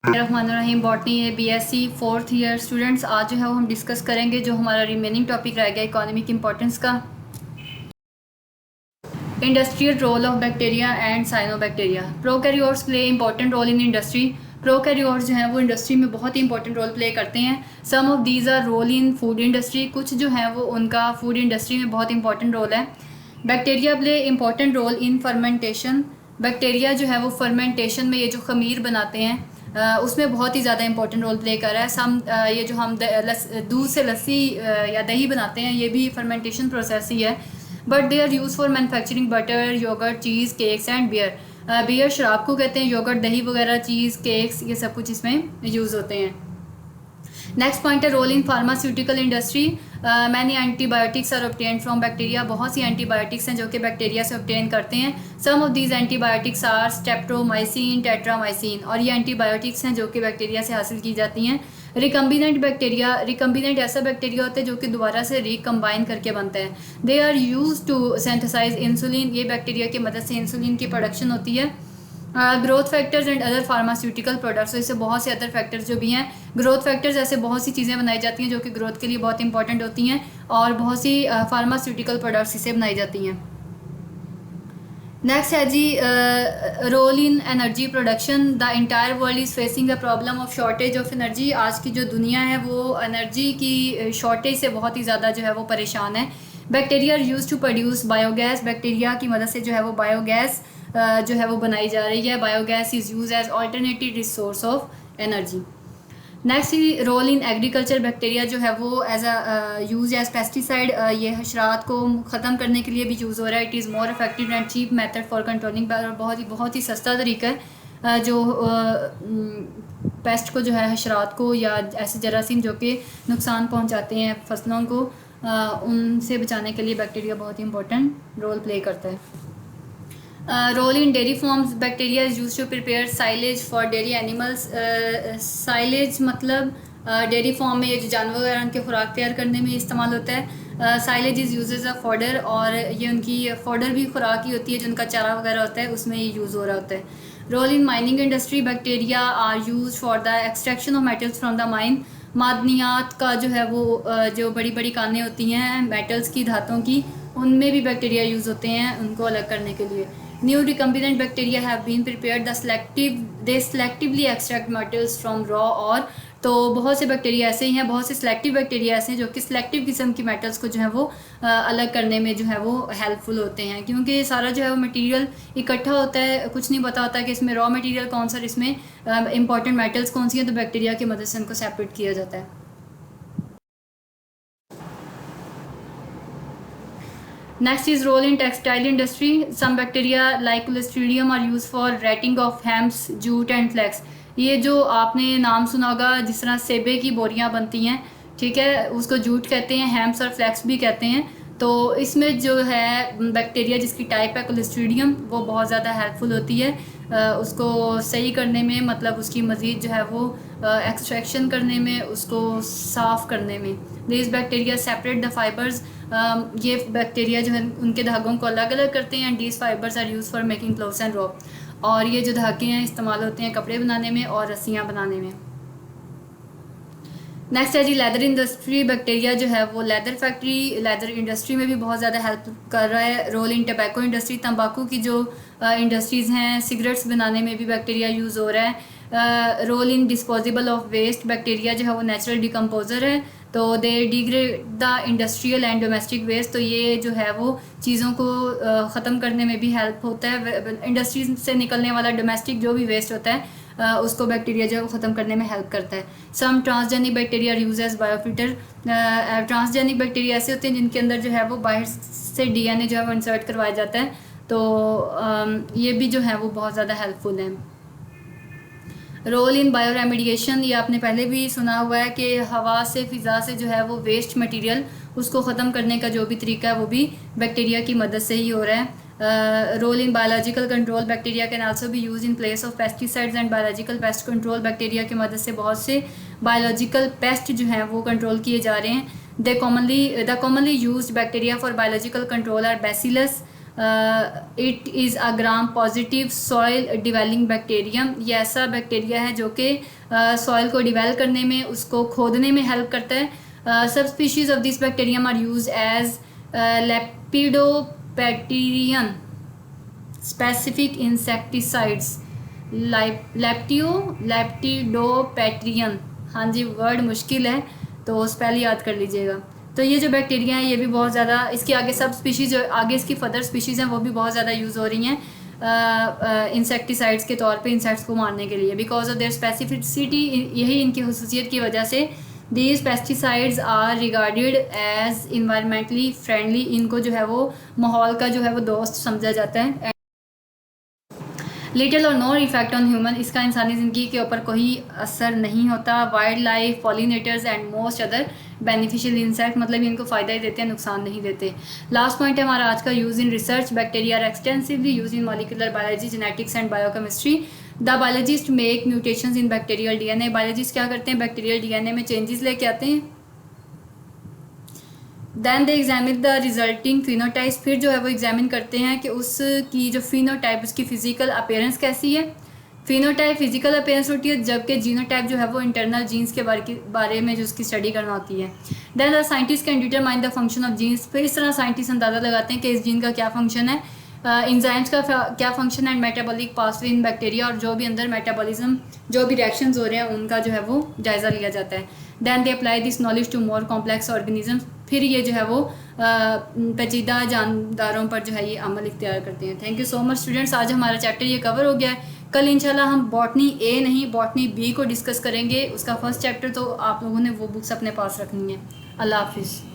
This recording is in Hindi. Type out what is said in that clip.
रहीम बॉटनी है बीएससी फोर्थ ईयर स्टूडेंट्स। आज जो है वो हम डिस्कस करेंगे जो हमारा रिमेनिंग टॉपिक रह गया इकोनॉमिक इंपॉर्टेंस का, industrial role of bacteria and cyanobacteria. Prokaryotes play important role in industry. Prokaryotes जो हैं वो इंडस्ट्री में बहुत ही इंपॉर्टेंट रोल प्ले करते हैं। Some of these are role in food industry, कुछ जो है वो उनका फूड इंडस्ट्री में बहुत इंपॉर्टेंट रोल है। Bacteria play important role in fermentation. Bacteria जो है वो फर्मेंटेशन में ये जो खमीर बनाते हैं उसमें बहुत ही ज़्यादा इंपॉर्टेंट रोल प्ले कर रहा है। ये जो हम दूध से लस्सी या दही बनाते हैं ये भी फर्मेंटेशन प्रोसेस ही है। But they are use for manufacturing butter, yogurt, cheese, cakes and beer. Beer शराब को कहते हैं, योगर्ट दही वगैरह, चीज़, केक्स, ये सब कुछ इसमें यूज़ होते हैं। नेक्स्ट पॉइंट है role in pharmaceutical industry. Many antibiotics are obtain from bacteria. बहुत सी एंटीबायोटिक्स हैं जो कि बैक्टीरिया से ऑब्टेन करते हैं। Some of these antibiotics are streptomycin, tetramycin, और ये एंटीबायोटिक्स हैं जो कि बैक्टीरिया से हासिल की जाती हैं। रिकम्बिनेंट बैक्टीरिया, रिकम्बिनेंट ऐसा बैक्टीरिया होता है जो कि दोबारा से रिकम्बाइन करके बनता है। They are use to synthesize insulin. ये बैक्टीरिया की मदद से इंसुलिन की प्रोडक्शन होती है। Growth factors and other pharmaceutical products, इससे बहुत से अदर फैक्टर्स जो भी हैं, ग्रोथ फैक्टर्स, ऐसे बहुत सी चीज़ें बनाई जाती हैं जो कि ग्रोथ के लिए बहुत इंपॉर्टेंट होती हैं, और बहुत सी फार्मास्यूटिकल प्रोडक्ट्स इससे बनाई जाती हैं। नेक्स्ट है G role in energy production. The entire world is facing a problem of shortage of energy. आज की जो दुनिया है वो एनर्जी की शॉर्टेज से बहुत ही ज़्यादा जो है वो परेशान है। Bacteria use to produce biogas. Bacteria की मदद से जो है वो बायोगैस जो है वो बनाई जा रही है। Biogas is use as alternative resource of energy. Next role in agriculture. Bacteria जो है वो एज यूज एज पेस्टिसाइड। ये हशरात को ख़त्म करने के लिए भी यूज़ हो रहा है। It is more effective and cheap method for controlling. बहुत ही सस्ता तरीका है जो पेस्ट को जो है हशरात को या ऐसे जरासीम जो कि नुकसान पहुंचाते हैं फसलों को उनसे बचाने के लिए बैक्टीरिया बहुत ही इंपॉर्टेंट रोल प्ले करता है। Role in dairy farms. Bacteria is use to prepare silage for dairy animals. Silage मतलब डेयरी फॉर्म में ये जो जानवर वगैरह उनके खुराक तैयार करने में इस्तेमाल होता है। Silage is usage a fodder, और ये उनकी फॉडर भी खुराक ही होती है, जो उनका चारा वगैरह होता है उसमें ये यूज़ हो रहा होता है। Role in mining industry. Bacteria are use for the extraction of metals from the mine. मादनियात का जो है वो जो बड़ी बड़ी कानें होती हैं मेटल्स की, धातों की, उनमें भी बैक्टीरिया यूज़ होते हैं उनको अलग करने के लिए। New recombinant bacteria have been prepared they selectively extract metals from raw ore. तो बहुत से बैक्टीरिया ऐसे ही हैं, बहुत से सिलेक्टिव बैक्टीरिया ऐसे हैं जो कि सिलेक्टिव किस्म की मेटल्स को जो है वो अलग करने में जो है वो हेल्पफुल होते हैं, क्योंकि सारा जो है वो मटेरियल इकट्ठा होता है, कुछ नहीं पता होता कि इसमें रॉ मटेरियल कौन सा, इसमें इंपॉर्टेंट मेटल्स कौन सी हैं, तो बैक्टीरिया की मदद से उनको सेपरेट किया जाता है। Next is role in textile industry. Some bacteria like Clostridium are used for ratting of hemp, jute and flax. ये जो आपने नाम सुना होगा, जिस तरह सेबे की बोरियां बनती हैं, ठीक है, उसको जूट कहते हैं, हेम्प्स और फ्लैक्स भी कहते हैं। तो इसमें जो है बैक्टीरिया जिसकी टाइप है क्लोस्ट्रीडियम, वो बहुत ज़्यादा हेल्पफुल होती है उसको सही करने में, मतलब उसकी मज़ीद जो है वो एक्सट्रैक्शन करने में, उसको साफ़ करने में। This bacteria separate the fibres. ये बैक्टीरिया जो है उनके धागों को अलग अलग करते हैं। These fibres are use for making clothes and rope. और ये जो धागे हैं इस्तेमाल होते हैं कपड़े बनाने में और रस्सियाँ बनाने में। नेक्स्ट है जी लेदर इंडस्ट्री। बैक्टीरिया जो है वो लेदर फैक्ट्री, लेदर इंडस्ट्री में भी बहुत ज़्यादा हेल्प कर रहा है। Role in tobacco industry. तंबाकू की जो इंडस्ट्रीज़ हैं, सिगरेट्स बनाने में भी बैक्टीरिया यूज़ हो रहा है। Role in disposable of waste. Bacteria जो है वो नेचुरल डिकम्पोजर है, तो they degrade the industrial and domestic waste. तो ये जो है वो चीज़ों को ख़त्म करने में भी हेल्प होता है। इंडस्ट्रीज से निकलने वाला डोमेस्टिक जो भी वेस्ट होता है उसको बैक्टीरिया जो है वो ख़त्म करने में हेल्प करता है। Some transgenic bacteria use as biofilter. Transgenic bacteria ऐसे होते हैं जिनके अंदर जो है वो बाहर से डीएनए जो है वो इंसर्ट करवाया जाता है, तो ये भी जो है वो बहुत ज़्यादा हेल्पफुल है। Role in bioremediation. ये आपने पहले भी सुना हुआ है कि हवा से, फ़िज़ा से जो है वो वेस्ट मटेरियल उसको ख़त्म करने का जो भी तरीका है वो भी बैक्टीरिया की मदद से ही हो रहा है। Role in biological control. Bacteria can also be use in place of pesticides and biological pest control. Bacteria की मदद से बहुत से बायोलॉजिकल पेस्ट जो हैं वो कंट्रोल किए जा रहे हैं। The commonly used bacteria for biological control are bacillus, it is a gram positive soil dwelling bacterium, ये ऐसा बैक्टीरिया है जो कि सॉइल को डिवेल्प करने में, उसको खोदने में हेल्प करता है। Subspecies of this bacterium are use as lepidopteran specific insecticides, lepidopteran. हाँ जी, वर्ड मुश्किल है तो उस पहले याद कर लीजिएगा। तो ये जो बैक्टीरिया है ये भी बहुत ज़्यादा, इसके आगे सब स्पीशीज़ जो आगे इसकी फर्दर स्पीशीज़ हैं वो भी बहुत ज़्यादा यूज़ हो रही हैं इंसेक्टिसाइड्स के तौर पे इंसेक्ट्स को मारने के लिए। बिकॉज ऑफ देयर स्पेसिफिसिटी, यही इनकी खसूसियत की वजह से these pesticides are regarded as environmentally friendly, इनको जो है वो माहौल का जो है वो दोस्त समझा जाता है। लिटिल और नो इफेक्ट ऑन ह्यूमन, इसका इंसानी ज़िंदगी के ऊपर कोई असर नहीं होता। Wild life, pollinators and most other beneficial insect, मतलब इनको फ़ायदा ही देते हैं, नुकसान नहीं देते। लास्ट पॉइंट है हमारा आज का, use in research. Bacteria are extensively use in molecular biology, genetics and biochemistry. The biologist make mutations in bacterial DNA, biologist क्या करते हैं, बैक्टीरियल डीएनए में चेंजेस लेके आते हैं। Then they examine the resulting phenotypes, फिर जो है वो एग्जामिन करते हैं कि उसकी जो फिनोटाइप, उसकी फिजिकल अपीयरेंस कैसी है। फिनोटाइप फिजिकल अपीयरेंस होती है, जबकि जीनोटाइप जो है वो इंटरनल जीन्स के बारे में जो उसकी स्टडी करना होती है। Then the scientist can determine the function of genes, फिर इस तरह साइंटिस्ट अंदाज़ा लगाते हैं कि इस जीन का क्या फंक्शन है, इंजाइम्स का क्या फंक्शन है, मेटाबॉलिक पाथवे इन बैक्टीरिया, और जो भी अंदर मेटाबॉलिज्म जो भी रिएक्शंस हो रहे हैं उनका जो है वो जायज़ा लिया जाता है। Then they apply this knowledge to more complex organism, फिर ये जो है वो पेचीदा जानदारों पर जो है ये अमल इख्तियार करते हैं। Thank you so much students, आज हमारा चैप्टर ये कवर हो गया है। कल इंशाल्लाह हम बॉटनी ए नहीं बॉटनी बी को डिस्कस करेंगे। उसका फर्स्ट चैप्टर तो आप लोगों ने वो बुक्स अपने पास रखनी है। अल्लाह हाफिज़।